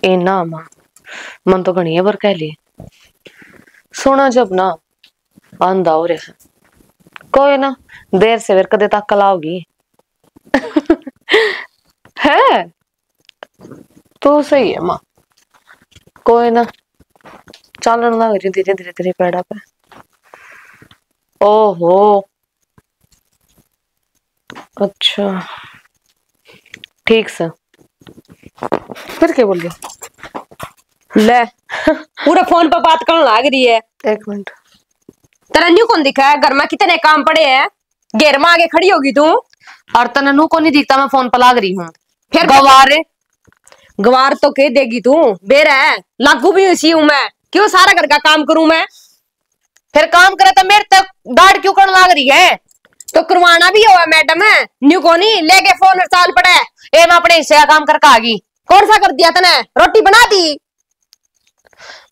ए ना मां मन तो घनी बार कह ली सोना जब ना आंदा हो रहा कोई ना देर से वेर कदे तक कल आओगी है तो सही है मां कोई ना चलन लग रही धीरे धीरे तेरे पैड़ा पे ओहो अच्छा ठीक से फिर क्या बोल रही ले पूरा फोन पर बात करने लग रही है। एक मिनट तेरा न्यू कौन दिखा है? घर में कितने काम पड़े हैं, घेर में आगे खड़ी होगी तू। और तने नू को नहीं दिखता मैं फोन पर लाग रही हूँ फिर गवार गवार तो कह देगी तू बेरा है लागू भी उसी हूं मैं, क्यों सारा घर का काम करूं मैं? फिर काम करे तो मेरे तक डांट क्यों करने लाग रही है? तो करवाना भी होगा मैडम है न्यू को नहीं लेके फोन साल पड़े ए मैं अपने हिस्से का काम करके आ गई। कौन सा कर दिया तने? रोटी बना दी?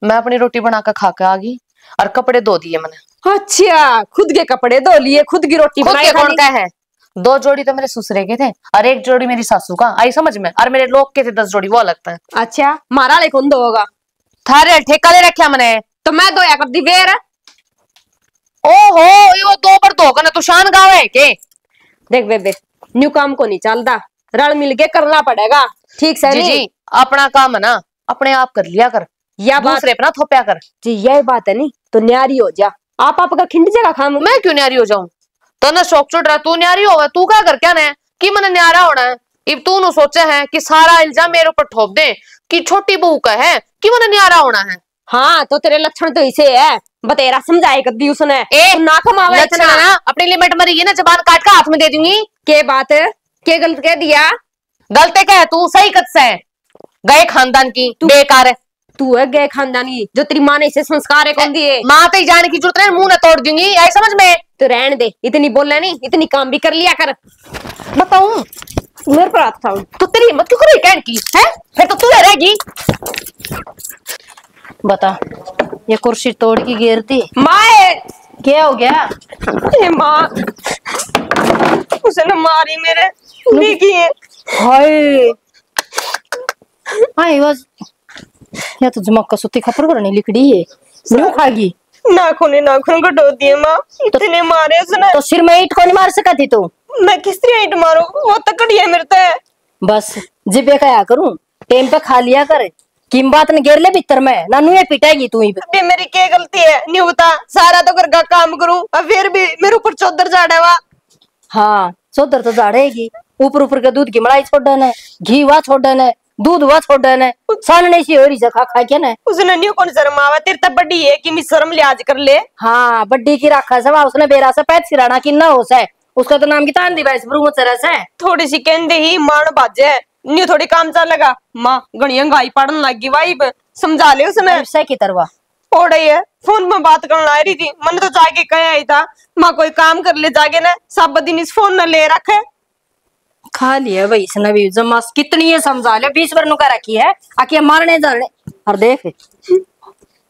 मैं अपनी रोटी बना कर खा के आ गई और कपड़े धो दिए मैंने। अच्छा खुद के कपड़े धो लिए, खुद की रोटी बनाई। कौन का है? 2 जोड़ी तो मेरे ससुरे के थे और 1 जोड़ी मेरी सासू का, आई समझ में? और मेरे लोग के थे 10 जोड़ी, वो लगता है। अच्छा मारा ले कौन धोगा? थारे ठेका ले रखा मैंने तो मैं धोया कर दी बेर। ओहो ये वो 2 बार धोकर ना तू शान गाँव है के? देख बेबे न्यू काम को नहीं चलता, रल मिल के करना पड़ेगा, ठीक से? जी अपना काम है ना अपने आप कर लिया कर, या दूसरे पे ना थोपया कर। जी यही बात है नहीं तो न्यारी हो जा। आपका खिंड जगह खाम। मैं क्यों न्यारी हो जाऊं? तो ना शौक चुट रहा तू न्यारी होगा, तू क्या कर क्या ना कि मैंने न्यारा होना है? इब तू नु सोचा है कि सारा इल्जाम मेरे ऊपर ठोप दे कि छोटी बहू का है कि मैंने न्यारा होना है। हाँ तो तेरे लक्षण तो इसे है, बतेरा समझाए कद्दी उसने। ए ना कमावे लक्षण ना अपनी लिमिट में रही है ना, जबान काट का हाथ में दे दूंगी। के बात के गलत कह दिया? गलते क्या है तू सही कद से है गए खानदान की बेकार है तू है गए खानदानी जो तेरी माँ ने इसे संस्कार है कौन दिए? माँ तो जाने की जरूरत नहीं, मुंह ना तोड़ दूंगी, आई समझ में? तो रहने दे, इतनी बोलना नहीं, इतनी काम भी कर लिया कर। बताऊं मेरे पर हाथ था तो तेरी हिम्मत क्यों करी कहने की है? फिर तो तू रहेगी। बता ये कुर्सी तोड़ की गिरती माए क्या हो गया? ये माँ उसने मारी मेरे की है। हाय हाय बस या तो जमक का सुती खपर करनी लिखड़ी है न्यू खागी नाखून कटो दिए माँ, इतने मारे उसने। तो सिर में ईंट को नहीं मार सका थी तू? मैं किस तरह ईंट मारू, वो तकड़ी है मेरे तो। बस जिबे कया करूं टेम पे खा लिया कर किम बात ने घेर ले भीतर में नानू ये पिटाएगी तू ही। अबे मेरी क्या गलती है नहीं बता, सारा तो घर का काम करूं और फिर भी मेरे ऊपर चौधर झाड़ा हुआ। हाँ चौधर तो झाड़ेगी, ऊपर ऊपर के दूध की मलाई छोड़ ने, घी वा छोड़ ने, दूध वा छोड़ ने, सानने सी हो रही खा खा के ना। उसने न्यू कौन शर्म आवा, तेरे तब बड़ी है कि मैं शर्म लिहाज कर ले। हाँ बड्डी की राखा सवा उसने बेरा से पैद सिराना की ना हो से, उसका तो नाम की तान दी बाइस ब्रूम चरस है। थोड़ी सी कहते ही मान बाजे न्यू थोड़ी काम चल लगा माँ गणिया गाई पढ़ने लगी भाई समझा ले उसने से की तरवा ओढ़ है फोन में बात करने आ रही थी, मैंने तो जाके कहा ही था माँ कोई काम कर ले जाके ना, सब दिन इस फोन न ले रखे। खा लिया भाई इसने भी जमा कितनी है समझा ले 20 बार नुका रखी है आके मारने जाने। और देख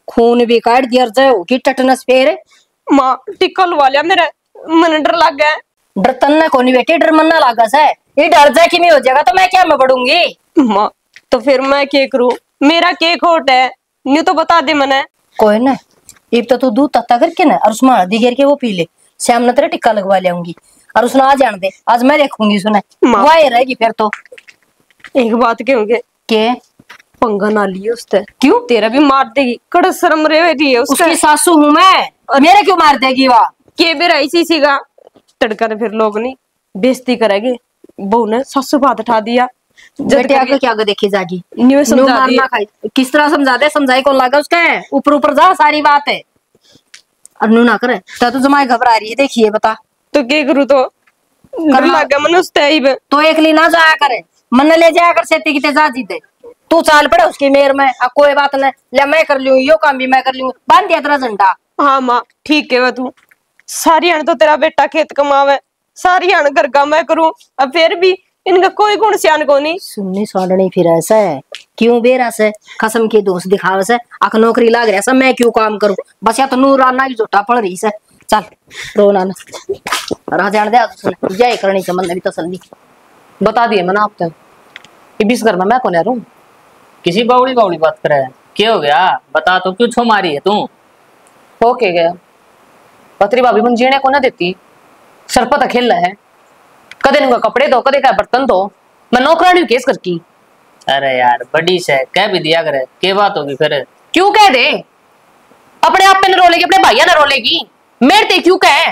खून भी काट दिया जाओ कि टटनस फेर माँ टिक्का लवा लिया मेरे, मन डर लग गया। डर तन्ने को नहीं बेटी डर मन्ना लागा से, ये डर जाए कि मैं हो जाएगा तो मैं क्या मैं बढ़ूंगी? माँ तो फिर मैं क्या करूं, मेरा क्या खोट है न्यू तो बता दे मने। कोई ना इब तो तू दूध तत्ता करके ना और उसमें हल्दी घेर के वो पी ले, शाम ने तेरा टिक्का लगवा ले आऊंगी और उसने आ जान दे, आज मैं देखूंगी सुने वही रहेगी फिर तो। एक बात कहोगे के पंगा ना लियो उससे, क्यों? तेरा भी मार देगी, कड़ शर्म रही है उसकी सासू हूं मैं, मेरे क्यों मार देगी वह? के बेरा इसी सीगा तड़का ने फिर लोग नहीं बेइज्जती करेंगे, बहू ने सासू बात उठा दिया बेटे आगे क्या आगे देखी जागी न्यू समझा दी। किस तरह समझा दे, समझाई कौन लागा उसका है, ऊपर ऊपर जा सारी बात है और नू ना करे तो जमाई घबरा रही है देखिए बता तो क्या करूँ तो कर लगा मन उसते तो एकली ना जाया करे मन ले जाया कर सेती की तेजा जीते तू चाल पड़े उसकी मेर में अब कोई बात नहीं ले मैं कर लूं यो काम भी मैं कर लूं बांध दिया तेरा झंडा। हाँ माँ ठीक है तू सारी हण तो तेरा बेटा खेत कमावे, सारी हण घर का मैं करूं अब फिर भी इनका कोई गुण सियान को नहीं सुननी सोडनी फिर ऐसा है क्यों बेरा से कसम के दोस्त दिखावे से अक नौकरी लाग रहा मैं क्यों काम करूं बस या तो नूर आना की झोटा पड़ रही से चल रोना ना रह जान दे जय करनी से मन भी तसल्ली बता दिए मैंने आप तो इस घर में मैं कौन रहूं किसी बावड़ी बावड़ी बात करे है? क्या हो गया बता, तो क्यों छो मारी है तू? हो के गया पतरी भाभी मुझे जीने को ना देती, सरपत खेल है, कदे नुका कपड़े दो कदे का बर्तन दो, मैं नौकरानी केस कर की। अरे यार बड़ी से कह भी दिया करे, क्या बात होगी फिर? क्यों कह दे, अपने आप पे न रोलेगी, अपने भैया न रोलेगी, मेरे ते क्यों कहे?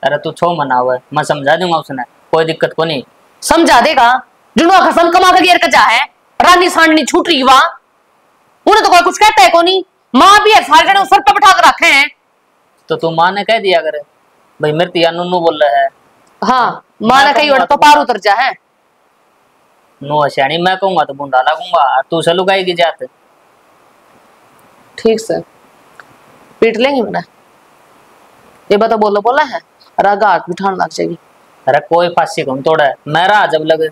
अरे तू छो मना हुआ है, मैं समझा दूंगा उसने, कोई दिक्कत को नहीं। समझा देगा जुनवा खसम कमा के घेर कजा है, रानी सांडनी छूट रही वहां, उन्हें तो कोई कुछ कहता है को नहीं, माँ भी है सारे जने सर पे बिठा कर रखे हैं। तो तू माँ ने कह दिया करे भाई मेरे तिया नुनू बोल रहा है। हाँ माँ ने कही तो पार उतर जा है। नो अशानी मैं कहूंगा तो बुंडा लगूंगा, तू से लुगाएगी जात। ठीक से पीट लेंगी मैंने, ये बता बोलो बोला है रागा हाथ बिठाने लग जाएगी। अरे कोई फांसी कौन तोड़ा है, मैं रहा जब लगे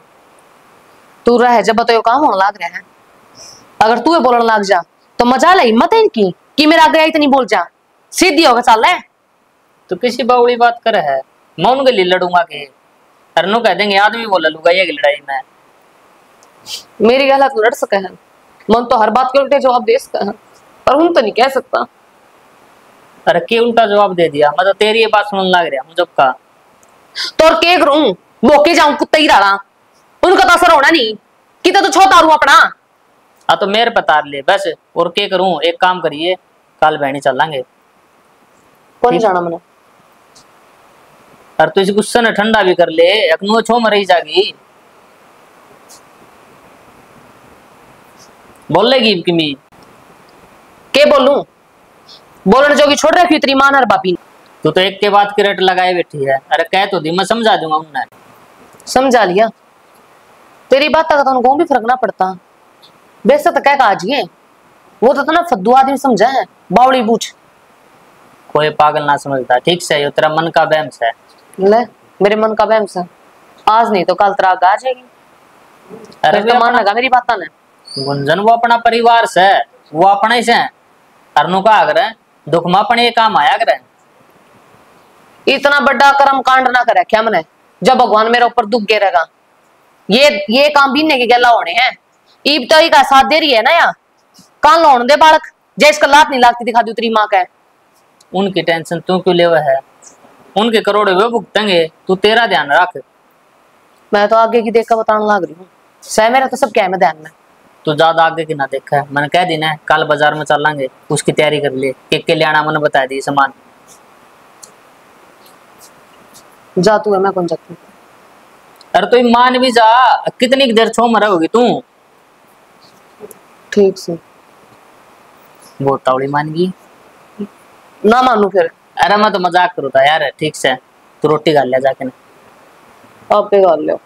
तू रहे जब तो ये काम होने लग रहा है, अगर तू बोलने लग जा तो मजा ला हिम्मत है इनकी कि मेरा आगे इतनी बोल जा, सीधी होगा चल है। तो किसी बावड़ी बात करे है, मैं उनके लिए लड़ूंगा के? अरे नो कह देंगे आदमी बोला लुगाइया की लड़ाई में। मेरी गलत लड़ सके है, मन तो हर बात के उल्टे जवाब दे सका है, पर हूं तो नहीं कह सकता। अरे के उल्टा जवाब दे दिया, मैं तो तेरी ये बात सुनने लग रहा हूँ जब का। तो और के करूं, बोके जाऊं कुत्ते ही राड़ा, उनका तो असर होना नहीं, कितना तो छोटा रू अपना। हाँ तो मेरे बता ले बस, और क्या करूं? एक काम करिए कल बहनी चलेंगे। कौन जाना मैंने? अरे तू इस गुस्से ने ठंडा भी कर ले, अखनू छो मरी जागी। बोल लेगी किमी के बोलूं, बोलने जोगी छोड़ रखी तेरी मान और बापी ने। तू तो एक के बाद की रट लगाए बैठी है। अरे कह तो दी, मैं समझा दूंगा उन्हें। समझा लिया, तेरी बात तक तो उनको भी फर्क ना पड़ता, वैसे तो क्या आज ये वो तो ना फद्दू आदमी समझा है, बावड़ी बूझ। कोई पागल ना समझता, ठीक से ये तेरा मन का बहम है। ले मेरे मन का बहम से आज नहीं तो कल तेरा आ जाएगी। अरे तो मान लगा मेरी बात ने। गुंजन वो अपना परिवार से, वो अपना ही से अरनु का आगर है, दुख में अपने काम आया करे। इतना बड़ा कर्म कांड ना करे क्या मैंने, जब भगवान मेरे ऊपर दुख गिरेगा, ये काम बीनने के गला होने हैं। ईब तो का साथ दे रही है ना यार, कान लौन दे बालक, जैसे लात नहीं लागती दिखा दी तेरी माँ का। उनकी टेंशन तू क्यों ले है, उनके करोड़े वे भुगतेंगे, तू तेरा ध्यान रख। मैं तो आगे की देख कर बताने लग रही हूँ, सह मेरा तो सब क्या है ध्यान में। तू ज्यादा आगे की ना देखा है, मैंने कह दी ना कल बाजार में चलेंगे, उसकी तैयारी कर ले, के ले आना मैंने बता दी सामान। जा तू है, मैं कौन जाती हूँ। अरे तो मान भी जा, कितनी देर छो मरा होगी तू? ठीक से बहुत तावड़ी मान गई ना मानू फिर। अरे मैं तो मजाक करूँ था यार, ठीक से तू रोटी खा लिया जाके ना। आप पे गाल लो।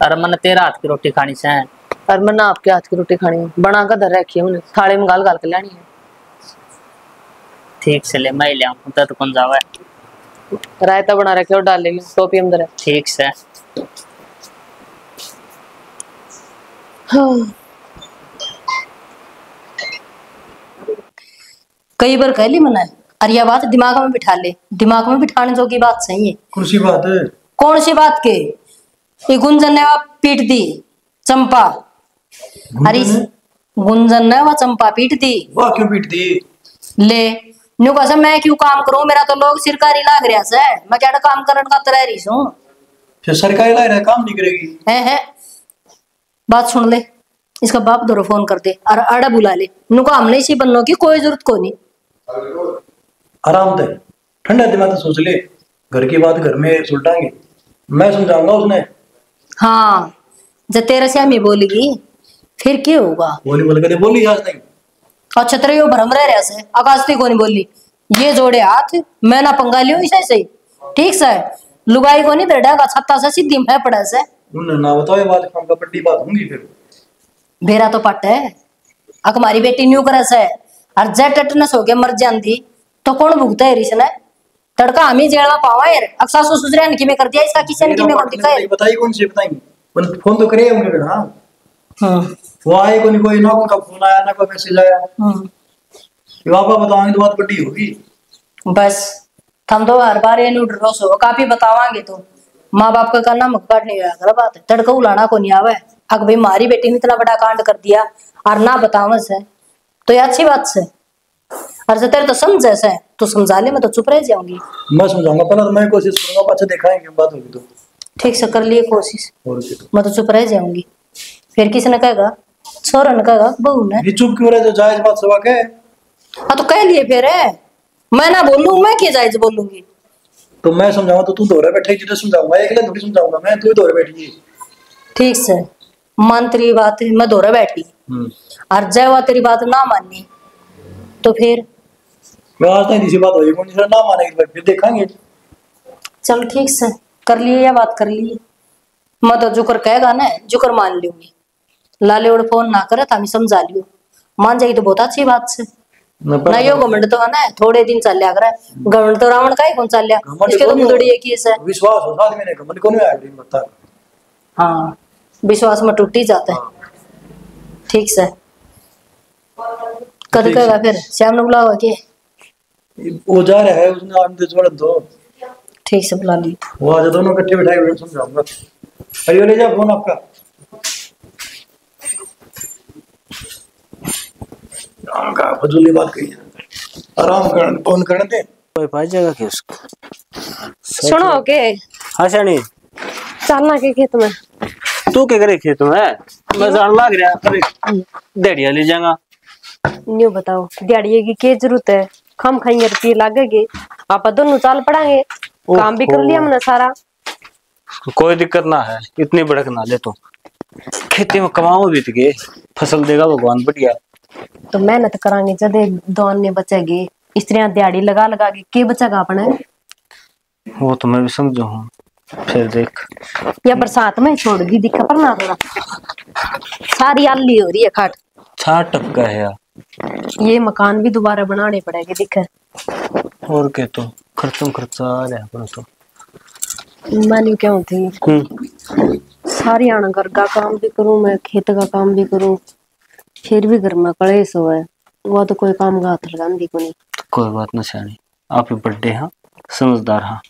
अरे मैंने तेरा हाथ की रोटी खानी से। और मैं ना आपके हाथ की रोटी खानी है, बना कर धर रखी है उन्हें, थाले में गाल गाल कर लेनी है। ठीक से ले, मैं ले आऊँ तो कौन जावा है। रायता बना रखे और डाल लेगी टोपी अंदर है। ठीक से हाँ। कई बार कह ली मैंने, अरे यह बात दिमाग में बिठा ले, दिमाग में बिठाने जो की बात सही है। कौन सी बात है? कौन सी बात के? ये गुंजन ने वह पीट दी चंपा, अरे गुंजन ने वह चंपा पीट दी। वाह क्यों पीट दी? ले न्यू कहा मैं क्यों काम करूं, मेरा तो लोग सरकारी लाग रहा से, मैं क्या काम करने का तरह रही हूं। फिर सरकारी लाग रहा काम नहीं करेगी है बात सुन ले, इसका बाप दोरो फोन कर दे और आड़ा बुला ले, नुका हमने इसी बनने की कोई जरूरत को नहीं। आराम दे, ठंडा दिमाग से सोच ले, घर की बात घर में सुलटाएंगे, मैं समझाऊंगा उसने। हाँ जब तेरे से हम बोलेगी फिर क्या होगा? बोली बोल कर बोली आज नहीं। अच्छा तेरे यो भ्रम रह रहा से, आकाशती को नहीं बोली, ये जोड़े हाथ मैं ना पंगा लियो इसे सही, ठीक से लुगाई को नहीं दर्डागा छत्ता से सीधी में पड़ा से। उन्हें ना बताओ ये बात, काम का बड़ी बात होंगी फिर। भेरा तो पट है, अक हमारी बेटी न्यू करे से और जेट टेटनस हो के मर जाती तो कौन भुगता है रिस ने? तड़का हम ही जेल में पावा यार, अक्सा ससुर ने किमे कर दिया इसका, किसी ने किमे कर दिया है? बताइए कौन सी बताएंगे, फोन तो करे होंगे फिर। हाँ वो आए को नहीं, कोई ना उनका फोन आया ना कोई मैसेज आया, वापा बताओगे तो बात बड़ी होगी। बस हम तो हर बार ये नूड रोस हो काफी बतावांगे तो माँ बाप का नाम काटने का बात है, तड़का उलाना को नहीं आवे। अगर भाई मारी बेटी ने इतना बड़ा कांड कर दिया और ना बतावे से तो ये अच्छी बात से। और से तेरे तो समझे से तू समझा ले, मैं तो चुप रह जाऊंगी। मैं समझाऊंगा, पहले तो मैं कोशिश करूंगा, पाछे दिखाएंगे बात होगी तो। ठीक से कर लिए कोशिश, और क्या। मैं तो चुप रह जाऊंगी। फिर किसी ने कहेगा, छोरा ने कहेगा बहू ने। ये चुप क्यों रहे, जो जायज बात सवा के। हाँ तो कह लिए फिर है, मैं ना बोलूं, मैं क्या जायज बोलूंगी। तो मैं समझाऊंगा तो तू दोहरे बैठे, जिसे समझाऊंगा एक ले थोड़ी समझाऊंगा मैं, तू ही दोहरे बैठी। ठीक से मान तेरी बात है, मैं दोहरा बैठी और जय वो तेरी बात ना माननी तो फिर आज नहीं किसी बात होगी, कौन सी ना मानेगी फिर देखेंगे। चल ठीक से कर लिए या बात कर लिए, मैं तो जुकर कहेगा ना जुकर मान लूंगी। लाले उड़ फोन ना करे तो हम समझा लियो, मान जाएगी तो बहुत अच्छी बात से। ना यो घमंड तो है ना थोड़े दिन चल लिया करे, घमंड तो रावण का ही कौन चल लिया, इसके तो मुंदड़ी एक ही है। विश्वास हो आदमी ने, घमंड को नहीं आया बता। हाँ विश्वास में टूट ही जाता है। ठीक से कद कहेगा फिर श्याम ने बुलाओ के वो जा रहा है, उसने आने छोड़ दो। ठीक से बुला ली, वो आज दोनों इकट्ठे बिठाए हुए समझाऊंगा। अरे ले जा फोन आपका। आराम का फजूली बात कही, आराम कर, फोन करने दे। कोई पाई जगह के उसको सुनो के हाँ शानी चलना के खेत में। तू क्या करे खेत में? मैं जान लाग रहा, अरे डेढ़िया ले जाऊंगा। न्यू बताओ दिहाड़िये की क्या जरूरत है, खम खाएंगे रुपये लागेगे, आप दोनों चाल पड़ांगे, काम भी कर लिया मैंने सारा। कोई दिक्कत ना है, इतनी भड़क ना ले तू। खेती में कमाओ बीत गए, फसल देगा भगवान बढ़िया। तो मेहनत करांगे जब दो अन्य बचेगी, स्त्रियां दिहाड़ी लगा लगा के बचेगा अपने। वो तो मैं भी समझू हूँ, फिर देख या बरसात में छोड़ दी दिखा पर ना थोड़ा सारी आली हो रही है खाट। छाट टपका है यार, ये मकान भी दोबारा बनाने पड़ेंगे दिखा। और क्या तो खर्चा आ रहा है अपना तो। मैं क्यों थी सारी आना घर का काम भी करूं, मैं खेत का काम भी करूं, फिर भी घर में कलेश हो है, वो तो कोई काम का हाथ लगांदी को नहीं। कोई बात ना शानी, आप ही बड़े हाँ समझदार हाँ,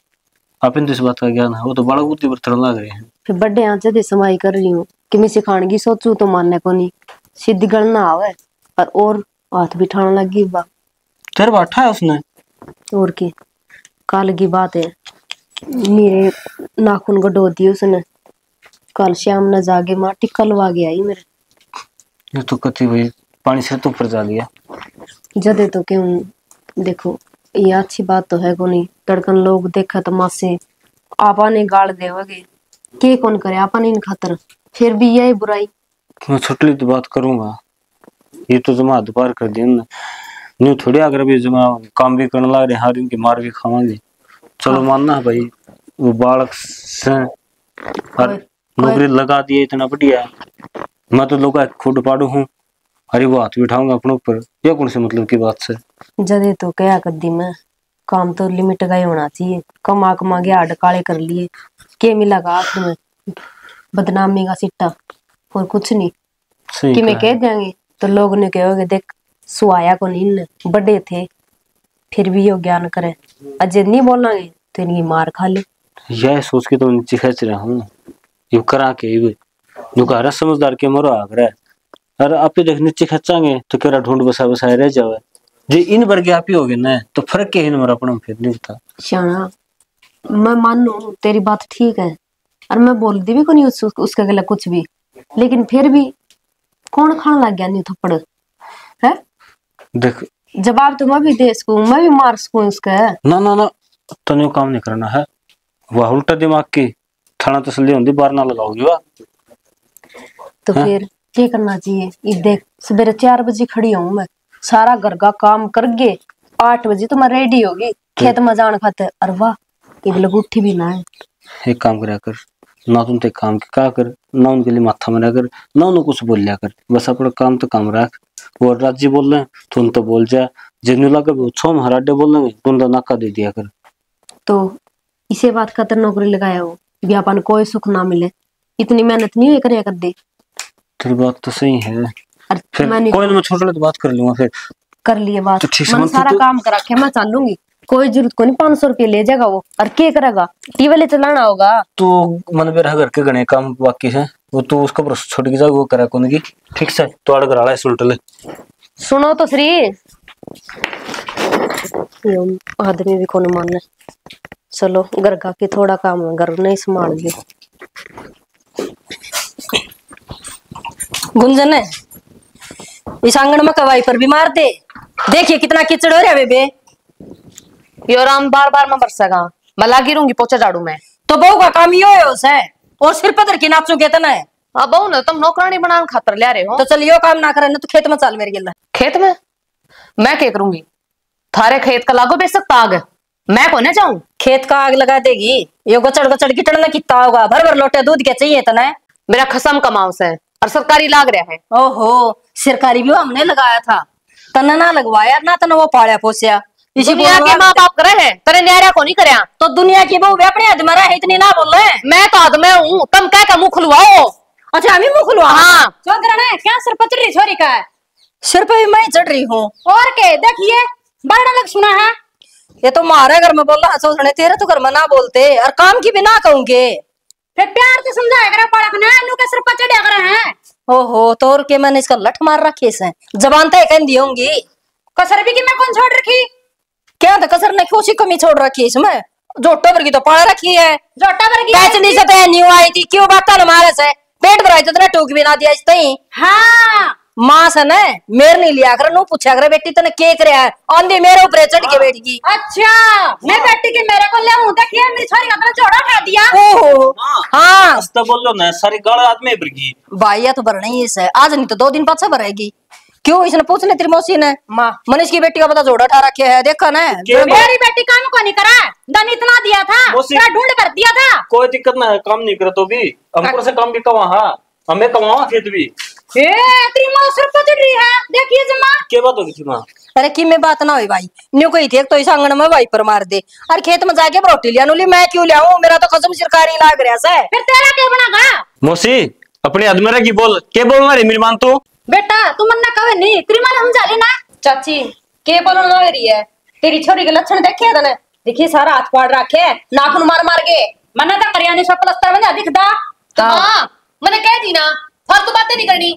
आप इन इस बात का ज्ञान है। वो तो बड़ा बुद्धि पर लग रहे हैं। फिर बड़े यहाँ जदे समाई कर रही हूँ कि मैं सिखाने की सोचू तो मानने को नहीं, सीधी गलना आवे और हाथ भी ठाने लगी बा। तेरे बैठा है उसने? और की कल की बात है, मेरे नाखून को डो दिए उसने, कल शाम ने जागे माँ टिक्का लवा गया ही मेरे। ये तो कति भाई पानी से तो ऊपर जा लिया जदे तो क्यों देखो ये अच्छी बात तो है को नहीं, तड़कन लोग देखा तो मासे आपा ने गाड़ देवगे के कौन करे आपा ने इन खातर, फिर भी यही बुराई। मैं छोटी तो बात करूंगा, ये तो जमा दोपहर कर दी ना, न्यू थोड़ी अगर भी जमा काम भी करने लग रहे हार इनकी मार भी खावांगे। चलो मानना है भाई, वो बालक से और नौकरी लगा दिए इतना बढ़िया, मैं तो लोग खुद पाड़ू हूँ, अरे वो हाथ बिठाऊंगा अपने ऊपर, या कौन से मतलब की बात से। जदे तो क्या कर दी मैं, काम तो लिमिट का ही होना चाहिए, कमा कमा के हाड काले कर लिए, के मिलेगा आखिर में बदनामी का सिट्टा और कुछ नहीं। कि मैं कह देंगे तो लोग ने कहोगे देख सुहाया को नहीं बड़े थे फिर भी यो ज्ञान करे, अजय नहीं बोलेंगे तो इनकी मार खा ले। यह सोच के तो नीचे खींच रहा हूँ, यू करा के यू कह रहा समझदार के मरो आग रहा है, अरे आप ही देख नीचे खींचांगे तो केरा ढूंढ बसाए रह जावे, जी इन वर्ग आप ही हो गए ना तो फर्क क्या है हमारा अपना फिर नहीं था। शाना मैं मानू तेरी बात ठीक है और मैं बोल दी भी को नहीं उसके गला कुछ भी, लेकिन फिर भी कौन खाने लग गया नहीं थप्पड़ है। देख जवाब तो मैं भी दे सकूं, मैं भी मार सकूं उसका। ना तने काम नहीं करना है, वह उल्टा दिमाग की थाना तसली होंगी बार ना लगाओगी वाह। तो फिर क्या करना चाहिए, ये देख सवेरे 4 बजे खड़ी हूँ मैं, सारा घर का काम करके 8 बजे तो मैं रेडी होगी खेत में जाने खातिर, अरे वाह ये लोग उठी भी ना है। एक काम करा कर, ना तुम ते काम क्या कर, ना उनके लिए माथा मरा कर, ना उन्हें कुछ बोल लिया कर, बस अपना काम तो काम रख। वो राज्य बोल रहे तुम तो बोल जा, जिन्हें लगा छो हराडे बोल रहे तुम तो नाका दे दिया कर। तो इसे बात खातर नौकरी लगाया हो भी अपन कोई सुख ना मिले, इतनी मेहनत नहीं हुई कर दे। तेरी बात तो सही है, फिर मैंने कोई ना मैं छोटे तो बात कर लूंगा फिर कर लिए बात तो ठीक मैंने सारा काम करा के मैं चलूंगी, कोई जरूरत को नहीं, 500 रुपये ले जाएगा वो। और क्या करेगा, टीवल चलाना होगा। तू मन पे रह घर के गणे काम बाकी है, वो तू उसका भरोसा छोड़ के जा, वो करा कौन की। ठीक से तो अड़ करा सुलट ले। सुनो तो श्री, आदमी भी कौन मानना। चलो घर का के थोड़ा काम है, घर नहीं संभाल गए। गुंजन है इस आंगन में कवाई पर भी मार दे। देखिए कितना कीचड़ हो रहा है बेबे। यो राम बार बार मैं बरसेगा, मैं लगी रहूंगी पोछा झाड़ू में। तो बहू का काम यो है उसे, और सिर पधर के नाचू के तना है। अब बहू ने तुम नौकरानी बनाने खातर ले रहे हो, तो चल यो काम ना करे ना तो खेत में चल मेरे गिल्ला। खेत में मैं क्या करूंगी? थारे खेत का लागो बेच सकता आग, मैं को ना जाऊं? खेत का आग लगा देगी, यो गचड़ गचड़ की टड़ना कितना होगा। भर भर लोटे दूध के चाहिए तना है। मेरा खसम कमाओ से और सरकारी लाग रहा है। ओहो सरकारी भी हमने लगाया था, तना ना लगवाया ना तना वो पाया पोसिया। इसी दुनिया के माँ बाप करे हैं, तेरे न्यारा को नहीं करे। तो दुनिया की बहू भी अपने आदमी है, इतनी ना बोल रहे। मैं तो आदमी हूँ, तुम क्या का मुंह खुलवाओ? अच्छा हम ही मुंह खुलवा? हाँ है क्या सिर पर चढ़ रही छोरी का है? सिर पे मैं चढ़ रही हूँ और क्या देखिए बड़ा लग सुना है। ये तो मारे घर में बोल रहा सोचने, तेरे तो घर में ना बोलते और काम की भी ना कहूंगे। फिर प्यार से समझाया करा पड़ा ना, इन्हों के सिर पर चढ़ा करा है। ओहो तो और के मैंने इसका लठ मार रखी है, जबान तय कह दी होंगी। कसर भी की मैं कौन छोड़ रखी? क्या था कसर ने खुशी कमी छोड़ रखी है इसमें? जोटो भर की तो पाला रखी है। जोटा भर की कैचनी से तो न्यू आई थी, क्यों बात था हमारे से? पेट भराई तो टूक भी ना दिया इस तई। हाँ मां से न मेरे नहीं लिया कर, नु पूछा कर बेटी तने के करे है? आंधी मेरे ऊपर चढ़ के बैठ गई। अच्छा मैं बेटी के मेरे को ले हूं, देखिए मेरी छोरी का तो जोड़ा उठा दिया। ओहो हां हस्ता बोलो ना, सारी गाल आदमी भरगी भाई ये तो भरना ही है, आज नहीं तो 2 दिन पाछा भरेगी। क्यों इसने पूछ ले तेरी मौसी ने? मां मनीष की बेटी का पता जोड़ा उठा रखे है, देखा ना? मेरी बेटी काम को नहीं करा, धन इतना दिया था, तेरा ढूंढ कर दिया था। कोई दिक्कत ना है, काम नहीं करे तो भी हमको से काम भी कवा। हां हमें कमावा खेत भी। ए तेरी मां सिर पर चढ़ रही है, देखिए जमा क्या बात होगी थी मां? अरे की में बात ना हुई भाई, न्यू कोई थी एक तो इस आंगन में वाइपर मार दे और खेत में जाके रोटी लिया नुली। मैं क्यों लियाऊं, मेरा तो कसम सरकारी लाग रहा है। फिर तेरा क्या बनागा? मौसी अपने आदमी की बोल, क्या बोल रही मेरी मान? तो बेटा तू मन ना कवे नहीं, तेरी मां समझा लेना। चाची के बोलना ना रही है, तेरी छोरी के लक्षण देखे तने? देखिए सारा हाथ पाड़ रखे, नाखून मार मार के मना तो करियाने सब प्लस्तर में दिखदा। हां मैंने कह दी ना, फालतू बातें नहीं करनी,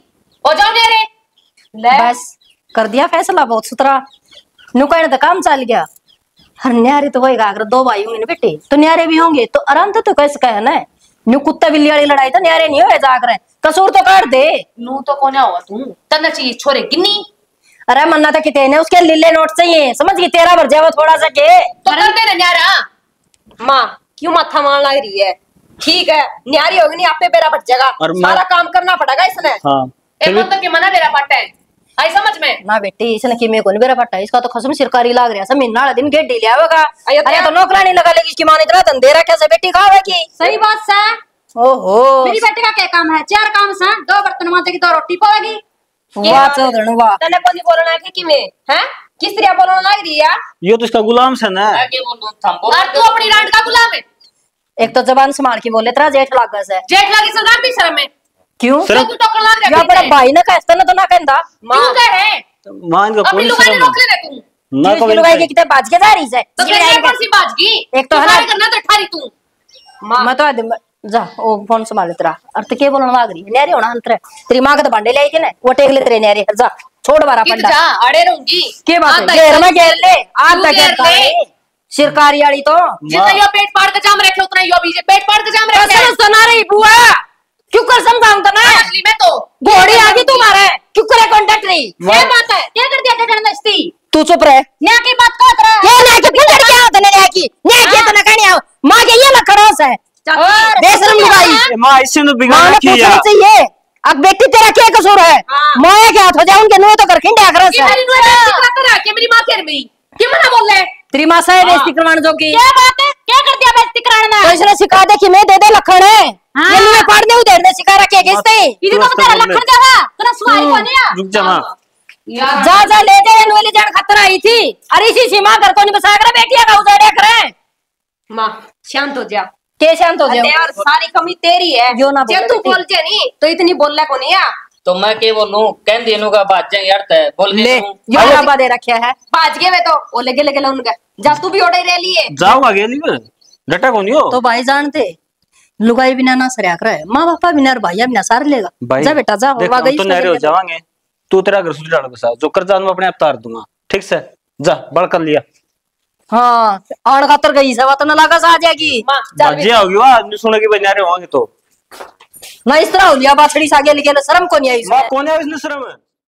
हो जाओ न्यारे। बस कर दिया फैसला बहुत सुथरा, नु कहने तो काम चल गया। हर न्यारे तो वही अगर 2 भाई होंगे बेटे तो न्यारे भी होंगे, तो आराम तो कैसे कहे ना। न्यू कुत्ता बिल्ली वाली लड़ाई तो न्यारे नहीं हो जाकर, कसूर तो काट दे। नू तो कोने हुआ तू, तन्ना चाहिए छोरे गिन्नी। अरे मन्ना तो कितने ने उसके लीले नोट चाहिए, समझ गई? तेरा भर जाओ थोड़ा सा के तो कर दे ना न्यारा। माँ क्यों माथा मार लग रही है? ठीक है न्यारी होगी नहीं, आपे बेरा बट जाएगा, सारा काम करना पड़ेगा इसने। हाँ एक तो के मना बेरा पट्टा है, आई समझ में ना बेटी इसने कि मेरे को नहीं बेरा पट्टा, इसका तो खसम सरकारी लाग रहा है। महीना वाला दिन गेट लिया होगा। अरे तो नौकरानी लगा लेगी, इसकी मां ने इतना धंधे रखा से बेटी खावेगी। सही बात है। ओहो मेरी बेटी का क्या काम है? 4 काम से 2 बर्तन मांजेगी, 2 रोटी पावेगी। वाह चौधरी वाह, तने कोनी बोलना है कि में हैं? किस तरह बोलना लग रही है? ये तो इसका गुलाम से ना। आगे बोलो थम बोल। और तू अपनी रांड का गुलाम है। एक तो जबान संभाल के बोले, तेरा जेठ लागा से। जेठ लागी सरदार भी शर्म है। क्यों? तू तो टोकन लाग या बड़ा भाई ना कहता ना तो ना कहंदा। क्यों कह रहे? मान का अपनी कोई लुगाई ने शर्म रोक ले तू। ना इसकी लुगाई के कितने बाज के जा रही है? तो फिर ये कौन सी बाजगी? एक तो है ना करना तो ठारी तू। मैं तो जा ओ फोन संभाल तेरा। और तो के बोलना लाग रही न्यारे होना अंतर। तेरी मां का तो भांडे लाई के ना, वो टेक ले तेरे न्यारे। जा छोड़ बारा कित पंडा जा अड़े रहूंगी। के बात है? घेर में घेर ले, आधा घेर ले सरकारी वाली तो जितना यो पेट पाड़ के जाम रखे उतना यो भी पेट पाड़ के जाम रखे। असल सुना रही बुआ, क्यों कर समझाऊं तो ना? असली में तो घोड़ी आ गई तुम्हारे, क्यों करे कांटेक्ट नहीं? ये बात है, क्या कर दिया ठठन दस्ती? तू चुप रह। न्याय की बात कर रहा है। ये न्याय की फिर क्या होता न्याय की? न्याय की तो ना कहनी आओ। मां के ये लखड़ोस है। और बेशरम लुगाई। मां इससे तो बिगाड़ मां ने रखी है। पूछना चाहिए, अब बेटी तेरा क्या कसूर है? मां के हाथ हो जाऊं के नो तो कर खिंडा कर ये मेरी नुए बेइज्जती कराता रहा कि मेरी मां के मेरी क्यों मना बोल रहे? तेरी मां से बेइज्जती करवाने जोगी। क्या बात है? क्या कर दिया बेइज्जती कराने? तो इसने सिखा दे कि मैं दे दे लखन है। ये नुए पढ़ने उधर ने सिखा रखे किसने? इधर तो तेरा लखन जा रहा, तेरा सुहाई कौन है? रुक जा मां। जा जा ले जा, ये नुए ले जान खतरा आई थी। अरे इसी सीमा घर को नहीं बसा कर बेटिया का उजाड़े करे। मां शांत हो जा। के शांत हो जाओ? यार सारी कमी तेरी है, जो ना बोल तू बोल जे नहीं तो इतनी बोलने को नहीं आ। तो मैं क्या बोलूं? कह देनु का बात जाए यार, बोल ले ये डब्बा दे रखा है, बाज गए वे तो ओ लगे लगे उनका जा तू भी ओड़े रह लिए जाऊंगा गेली में डटा को नहीं हो तो भाई जानते लुगाई बिना ना सरया करे माँ बापा बिना और भैया बिना सार लेगा भाई जा बेटा जा देख, होगा हम गई तो नहरे हो जावांगे तू तेरा घर सुधर डाल बसा जो कर्जा मैं अपने आप तार दूंगा ठीक से जा बड़ कर लिया हाँ आड़ खातर गई से बात ना लगा सा आ जाएगी चल बाजी होगी वाह नहीं सुनेगी भाई नहरे होंगे तो ना इस तरह हो लिया बाछड़ी सागे लिखे शर्म को नहीं आई मां कौन है इसने शर्म है